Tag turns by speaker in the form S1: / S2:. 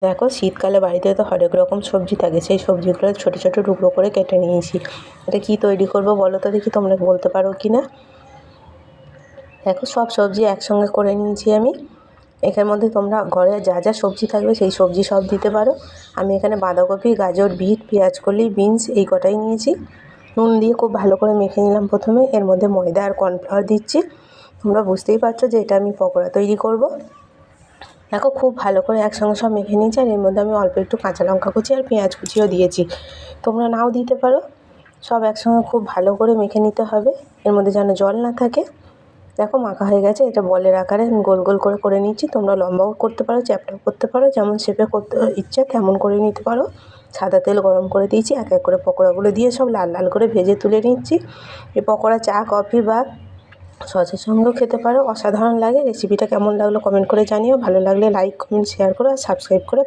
S1: দেখো শীতকালে বাড়িতে তো হরেক রকম সবজি থাকে, সেই সবজিগুলো ছোট ছোট টুকরো করে কেটে নিয়েছি। এটা কী তৈরি করব বলো তো দেখি, তোমরা বলতে পারো কি না। দেখো সব সবজি একসঙ্গে করে নিয়েছি আমি। এখানের মধ্যে তোমরা ঘরে যা যা সবজি থাকবে সেই সবজি সব দিতে পারো। আমি এখানে বাঁধাকপি, গাজর, বিট, পেঁয়াজকলি, বিনস এই কটাই নিয়েছি। নুন দিয়ে খুব ভালো করে মেখে নিলাম প্রথমে। এর মধ্যে ময়দা আর কর্নফ্লাওয়ার দিচ্ছি। তোমরা বুঝতেই পারছো যে এটা আমি পকোড়া তৈরি করব। দেখো খুব ভালো করে একসঙ্গে সব মেখে নিয়েছি, আর এর মধ্যে আমি অল্প একটু কাঁচা লঙ্কা কুচি আর পেঁয়াজ কুচিও দিয়েছি। তোমরা নাও দিতে পারো। সব একসঙ্গে খুব ভালো করে মেখে নিতে হবে, এর মধ্যে যেন জল না থাকে। দেখো মাখা হয়ে গেছে, এটা বলের আকারে আমি গোল গোল করে করে নিচ্ছি। তোমরা লম্বাও করতে পারো, চ্যাপ্টাও করতে পারো, যেমন শেপে করতে ইচ্ছা তেমন করে নিতে পারো। সাদা তেল গরম করে দিয়েছি, এক এক করে পকোড়াগুলো দিয়ে সব লাল লাল করে ভেজে তুলে নিচ্ছি। এই পকোড়া চা, কফি বা সসের সঙ্গেও খেতে পারো, অসাধারণ লাগে। রেসিপিটা কেমন লাগলো কমেন্ট করে জানিও। ভালো লাগলে লাইক, কমেন্ট, শেয়ার করো আর সাবস্ক্রাইব করে